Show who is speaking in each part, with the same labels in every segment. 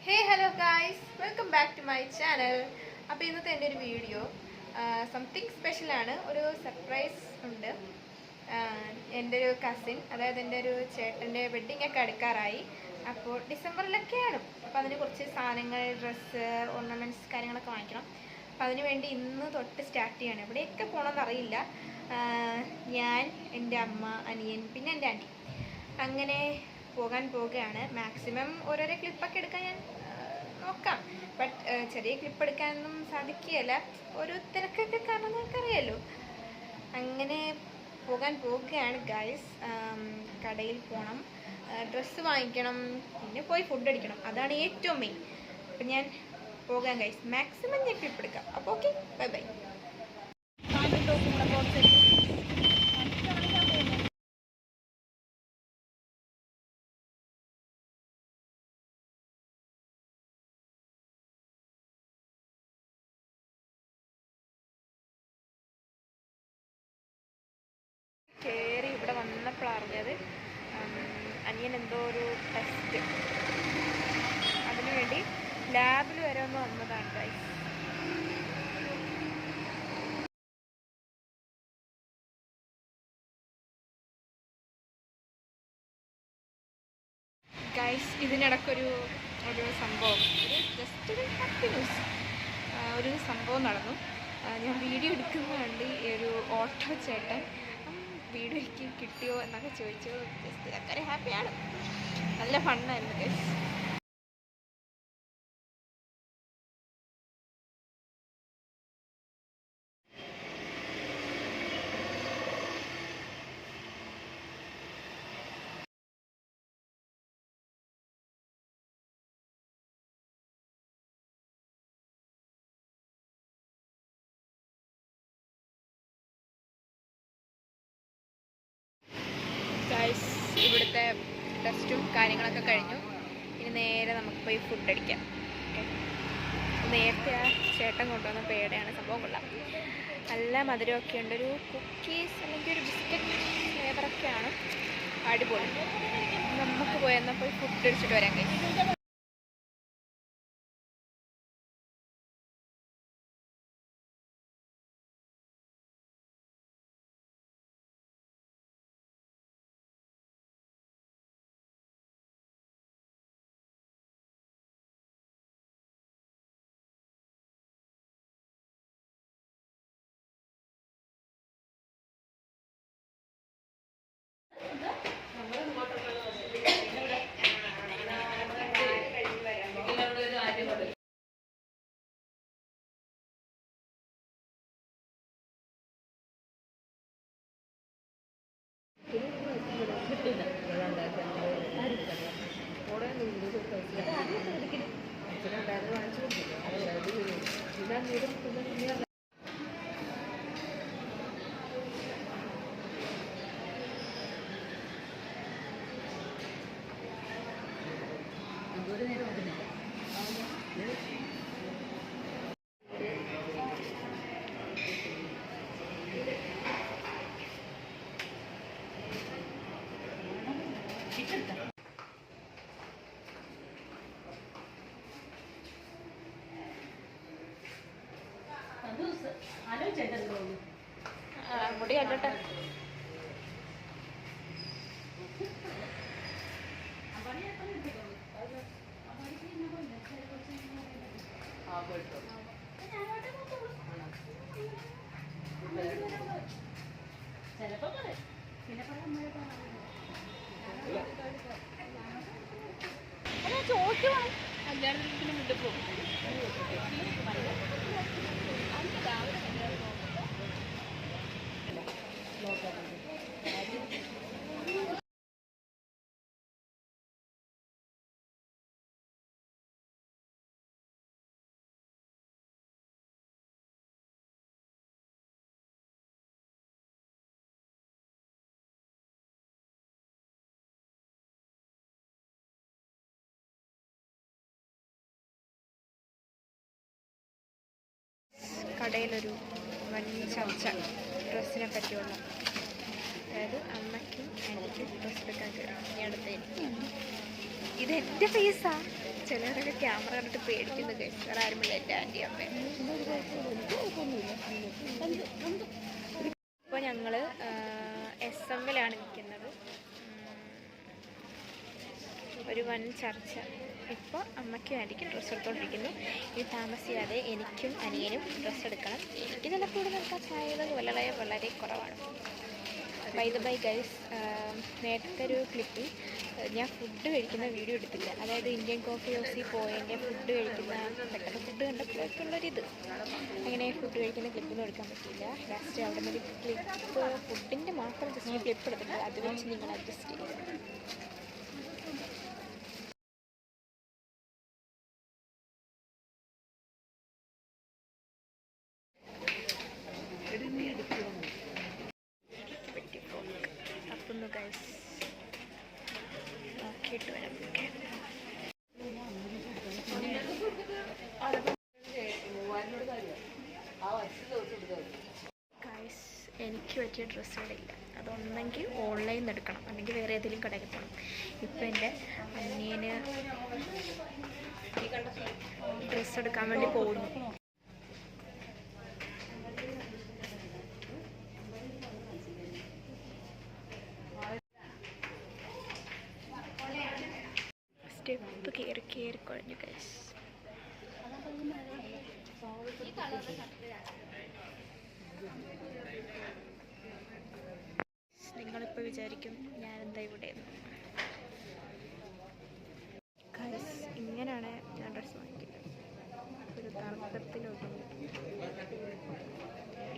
Speaker 1: Hey, hello guys, welcome back to my channel. അപ്പോൾ ഇന്നത്തെ എൻ്റെ ഒരു വീഡിയോ സംതിങ് സ്പെഷ്യലാണ്. ഒരു സർപ്രൈസ് ഉണ്ട്. എൻ്റെ ഒരു കസിൻ, അതായത് എൻ്റെ ഒരു ചേട്ടൻ്റെ വെഡ്ഡിങ് ഒക്കെ അടുക്കാറായി. അപ്പോൾ ഡിസംബറിലൊക്കെയാണ്. അപ്പോൾ അതിന് കുറച്ച് സാധനങ്ങൾ, ഡ്രസ്സ്, ഓർണമെൻറ്റ്സ് കാര്യങ്ങളൊക്കെ വാങ്ങിക്കണം. അപ്പോൾ അതിന് വേണ്ടി ഇന്ന് തൊട്ട് സ്റ്റാർട്ട് ചെയ്യണം. എവിടെയൊക്കെ പോകണമെന്ന് അറിയില്ല. ഞാൻ, എൻ്റെ അമ്മ, അനിയൻ, പിന്നെ എൻ്റെ ആൻറ്റി അങ്ങനെ പോകാൻ പോവുകയാണ്. മാക്സിമം ഓരോരോ ക്ലിപ്പൊക്കെ എടുക്കാൻ ഞാൻ നോക്കാം. ബട്ട് ചെറിയ ക്ലിപ്പ് എടുക്കാനൊന്നും സാധിക്കുകയില്ല. ഒരു തിരക്കൊക്കെ കാരണം നിങ്ങൾക്കറിയാമല്ലോ. അങ്ങനെ പോകാൻ പോവുകയാണ് ഗൈസ്. കടയിൽ പോകണം, ഡ്രസ്സ് വാങ്ങിക്കണം, പിന്നെ പോയി ഫുഡ് അടിക്കണം. അതാണ് ഏറ്റവും മെയിൻ. അപ്പം ഞാൻ പോകാൻ ഗൈസ്. മാക്സിമം ഞാൻ ക്ലിപ്പ് എടുക്കാം. അപ്പോൾ ഓക്കെ, ബൈ ബൈ. കയറി ഇവിടെ വന്നപ്പോൾ അറിഞ്ഞത് അനിയൻ എന്തോ ഒരു ടെസ്റ്റ്, അതിനുവേണ്ടി ലാബിൽ വരെ ഒന്ന് വന്നതാണ് ഗൈസ്. ഗൈസ്, ഇതിനിടയ്ക്കൊരു സംഭവം, ജസ്റ്റ് ഒരു ഹാപ്പി ന്യൂസ്, ഒരു സംഭവം നടന്നു. ഞാൻ വീഡിയോ എടുക്കുന്ന കണ്ട് ഒരു ഓട്ടോ ചേട്ടൻ വീഡിയോയ്ക്ക് കിട്ടിയോ എന്നൊക്കെ ചോദിച്ചു. ജസ്റ്റ് അക്കരെ ഹാപ്പിയാണ്, നല്ല ഫണ്ണായിരുന്നു ഗൈസ്. ഗൈസ്, ഇവിടുത്തെ ടെസ്റ്റും കാര്യങ്ങളൊക്കെ കഴിഞ്ഞു. ഇനി നേരെ നമുക്ക് പോയി ഫുഡ് അടിക്കാം. നേരത്തെ ആ ചേട്ടൻ കൊണ്ടുവന്ന പേടയാണ്. സംഭവം കൊള്ളാം, നല്ല മധുരമൊക്കെ ഉണ്ട്. ഒരു കുക്കീസ് അല്ലെങ്കിൽ ഒരു ബിസ്ക്കറ്റ് ഫ്ലേവറൊക്കെയാണ്. അടിപൊളി. നമുക്ക് പോയെന്നാൽ പോയി ഫുഡ് അടിച്ചിട്ട് വരാൻ കഴിയും. മുടി കണ്ടട്ടെ. ചോദിക്കുവാ കല്യാണത്തിന് മുന്നേ പോകും. കടയിലൊരു വലിയ ചർച്ച ഡ്രസ്സിനെ പറ്റിയുള്ള, അതായത് അമ്മയ്ക്കും എനിക്കും ഡ്രസ്സ് എടുക്കാൻ കയറി. ഈ അടുത്തായിരിക്കും ഇത് എൻ്റെ ഫേസാ. ചിലരൊക്കെ ക്യാമറ കണ്ടിട്ട് പേടിക്കുന്നു. വേറെ ആരുമില്ല, എൻ്റെ ആൻറ്റി അമ്മ. ഇപ്പോൾ ഞങ്ങൾ SMലാണ് നിൽക്കുന്നത്. ഒരു വൻ ചർച്ച. ഇപ്പോൾ അമ്മയ്ക്കും ആൻറ്റിക്കും ഡ്രസ്സ് എടുത്തുകൊണ്ടിരിക്കുന്നു. ഇനി താമസിയാതെ എനിക്കും അനിയനും ഡ്രസ്സ് എടുക്കണം. എനിക്ക് ചിലപ്പോൾ ഇവിടെ നിൽക്കാൻ സാധ്യത വളരെ കുറവാണ്. ബൈ ഗൈസ്, നേരത്തെ ഒരു ക്ലിപ്പിൽ ഞാൻ ഫുഡ് കഴിക്കുന്ന വീഡിയോ എടുത്തില്ല. അതായത് ഇന്ത്യൻ കോഫി ഹൗസിൽ പോയതിൻ്റെ ഫുഡ് കഴിക്കുന്ന പെട്ടെന്ന് ഫുഡ് കണ്ടപ്പോഴൊക്കെയുള്ളൊരിത്, അങ്ങനെ ഫുഡ് കഴിക്കുന്ന ക്ലിപ്പൊന്നും എടുക്കാൻ പറ്റില്ല. ലാസ്റ്റ് അവിടെ നിന്ന് ക്ലിപ്പ്, ഫുഡിൻ്റെ മാത്രം ജസ്റ്റ് ക്ലിപ്പ് എടുത്തിട്ടുണ്ട്. അത് വെച്ച് നിങ്ങൾ അഡ്ജസ്റ്റ് ചെയ്യുക. തപ്പുന്നു ഗൈസ്, നോക്കിയിട്ട് വരാം. ഗൈസ്, എനിക്ക് പറ്റിയ ഡ്രസ്സുകളില്ല. അതൊന്നെങ്കിൽ ഓൺലൈനിൽ നിന്ന് എടുക്കണം, അല്ലെങ്കിൽ വേറെ ഏതെങ്കിലും കടയിൽ പോകണം. ഇപ്പം എൻ്റെ അനിയന് ഡ്രസ്സ് എടുക്കാൻ വേണ്ടി പോകുന്നു. സ്റ്റെപ്പ് കയറി കുഴഞ്ഞു ഗൈസ്. നിങ്ങളിപ്പോൾ വിചാരിക്കും ഞാനെന്താ ഇവിടെ. ഗൈസ്, ഇങ്ങനെയാണ് ഞാൻ ഡ്രസ്സ് വാങ്ങിക്കുന്നത്. ഒരു തർക്കത്തിലൊന്നും.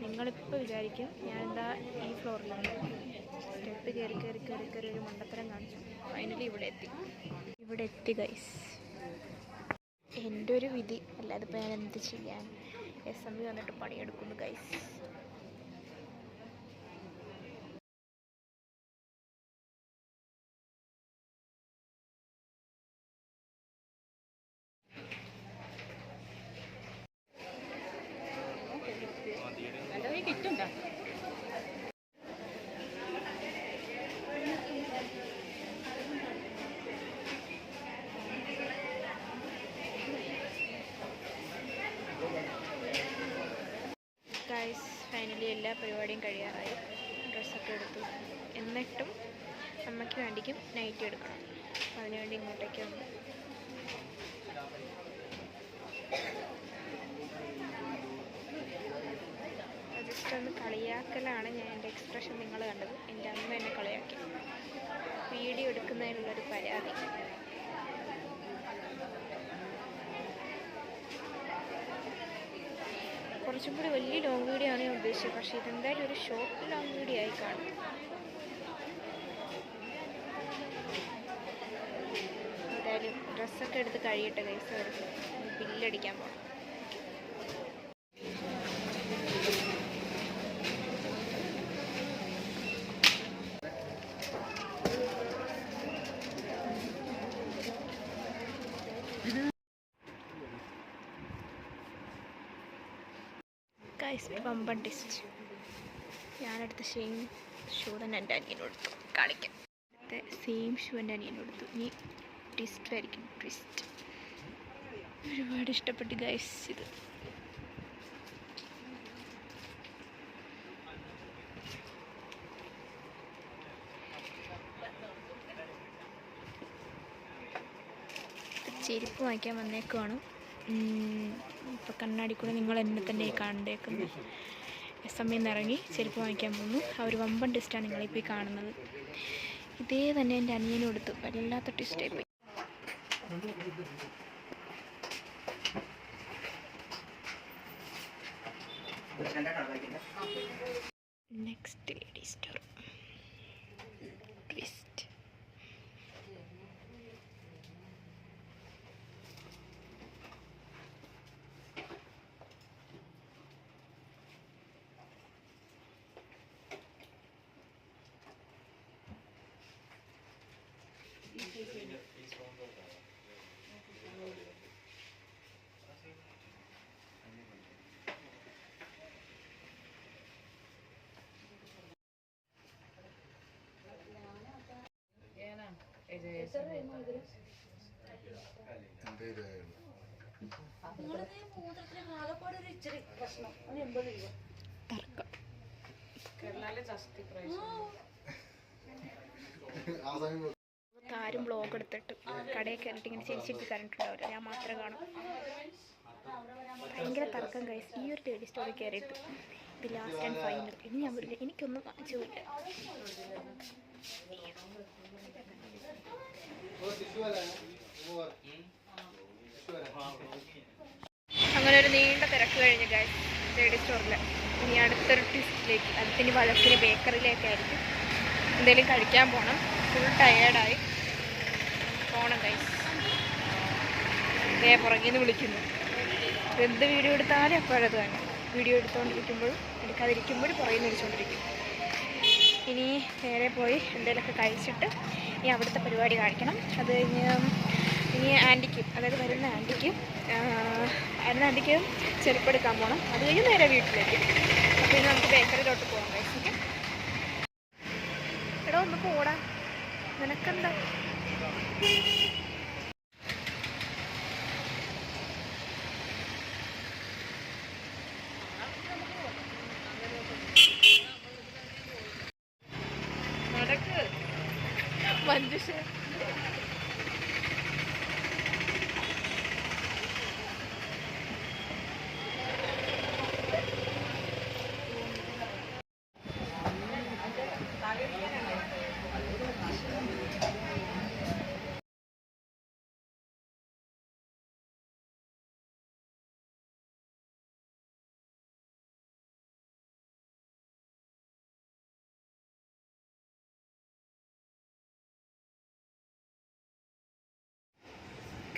Speaker 1: നിങ്ങളിപ്പോൾ വിചാരിക്കും ഞാനെന്താ ഈ ഫ്ലോറിലാണ്. സ്റ്റെപ്പ് കയറി ഒരു മണ്ടത്തരം കാണിച്ചു. ഫൈനലി ഇവിടെ എത്തി ഗൈസ്. എൻ്റെ ഒരു വിധി, അല്ലാതെ ഇപ്പോൾ ഞാൻ എന്ത് ചെയ്യാൻ. SMB വന്നിട്ട് പണിയെടുക്കുന്നു ഗൈസ്. ഗൈസ്, ഫൈനലി എല്ലാ പരിപാടിയും കഴിയാറായി. ഡ്രസ്സൊക്കെ എടുത്തു. എന്നിട്ടും അമ്മയ്ക്ക് വേണ്ടിക്കും നൈറ്റി എടുക്കണം. അപ്പോൾ അതിനുവേണ്ടി ഇങ്ങോട്ടേക്ക് വന്നു. ജസ്റ്റ് ഒന്ന് കളിയാക്കലാണ്. ഞാൻ എൻ്റെ എക്സ്പ്രഷൻ നിങ്ങൾ കണ്ടത്. എൻ്റെ അമ്മ എന്നെ കളിയാക്കി. വീഡിയോ എടുക്കുന്നതിനുള്ളൊരു പരാതി. കുറച്ചും കൂടി വലിയ ലോങ് വീഡിയോ ആണ് ഞാൻ ഉദ്ദേശിച്ചത്. പക്ഷേ ഇതെന്തായാലും ഒരു ഷോർട്ട് ലോങ് വീഡിയോ ആയി കാണും. എന്തായാലും ഡ്രസ്സൊക്കെ എടുത്ത് കഴിയട്ടെ ഗൈസ്. എടുത്ത് ബില്ലടിക്കാൻ പോകണം. ഗൈസ്, വമ്പൻ ടിസ്റ്റ്. ഞാനെടുത്ത സെയിം ഷൂ തന്നെ എൻ്റെ അനിയനെടുത്തു. കാണിക്കാം. സെയിം ഷൂ എൻ്റെ അനിയനെടുത്തു. ഇനി ട്വിസ്റ്റ് ആയിരിക്കും. ട്വിസ്റ്റ് ഒരുപാട് ഇഷ്ടപ്പെട്ടു ഗൈസ്. ഇത് ചെരുപ്പ് വാങ്ങിക്കാൻ വന്നേക്കുവാണ്. ഇപ്പോൾ കണ്ണാടി കൂടെ നിങ്ങൾ എന്നെ തന്നെ കണ്ടേക്കുന്നു. SMയിൽ നിന്ന് ഇറങ്ങി ചെരുപ്പ് വാങ്ങിക്കാൻ പോകുന്നു. ആ ഒരു വമ്പൻ ടെസ്റ്റാണ് നിങ്ങളിപ്പോൾ കാണുന്നത്. ഇതേ തന്നെ എൻ്റെ അനിയനും എടുത്തു. വല്ലാത്ത ടെസ്റ്റായിപ്പോയി. Next lady store twist. ആരും ബ്ലോഗ് എടുത്തിട്ട് കടയിൽ കയറിയിട്ട് ഇങ്ങനെ ചേച്ചിട്ട് കണ്ടിട്ടുണ്ടാവില്ല, ഞാൻ മാത്രമേ കാണും. ഭയങ്കര തർക്കം കഴിച്ച് ഈ ഒരു ലേഡി സ്റ്റോറിൽ കയറിയിട്ട് ഇത് ലാസ്റ്റ് ആൻഡ് ഫൈനൽ. ഇനി ഞാൻ വരില്ല, എനിക്കൊന്നും വാങ്ങിച്ചില്ല. അങ്ങനെ ഒരു നീണ്ട തിരക്ക് കഴിഞ്ഞ് ഗൈസ് ലേഡി സ്റ്റോറിൽ. ഇനി അടുത്തൊരു ട്വിസ്റ്റിലേക്ക്, അടുത്തിനി വഴക്കിന് ബേക്കറിയിലേക്കായിരിക്കും. എന്തെങ്കിലും കഴിക്കാൻ പോകണം. ഫുൾ ടയേർഡായി പോകണം ഗൈസ്. ഇതേ പുറകിൽ നിന്ന് വിളിക്കുന്നു. എന്ത് വീഡിയോ എടുത്താലും എപ്പോഴത് തന്നെ വീഡിയോ എടുത്തുകൊണ്ടിരിക്കുമ്പോഴും എടുക്കാതിരിക്കുമ്പോഴും പുറകിൽ നിന്ന് വിളിച്ചുകൊണ്ടിരിക്കും. ഇനി നേരെ പോയി എന്തെങ്കിലുമൊക്കെ കഴിച്ചിട്ട് ഇനി അവിടുത്തെ പരിപാടി കാണിക്കണം. അത് കഴിഞ്ഞ് ഇനി ആൻറ്റിക്കും, അതായത് വരുന്ന ആൻറ്റിക്കും ചെരുപ്പെടുക്കാൻ പോകണം. അത് കഴിഞ്ഞ് നേരെ വീട്ടിലേക്ക്. അപ്പോൾ ഇനി നമുക്ക് ബേക്കറിയിലോട്ട് പോകാം കഴിച്ചിട്ട്. എടാ ഒന്ന് പോടാ, നിനക്കെന്താ? മഞ്ജുഷ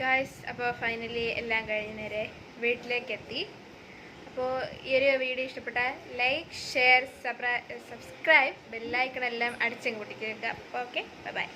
Speaker 1: ഗായ്സ്. അപ്പോൾ ഫൈനലി എല്ലാം കഴിഞ്ഞ് നേരെ വീട്ടിലേക്ക് എത്തി. അപ്പോൾ ഈ ഒരു വീഡിയോ ഇഷ്ടപ്പെട്ടാൽ ലൈക്ക്, ഷെയർ, സബ്സ്ക്രൈബ്, ബെല്ലൈക്കണെല്ലാം അടിച്ചങ്ങ് പൊട്ടിക്കുക. അപ്പോൾ ഓക്കെ, ബൈ.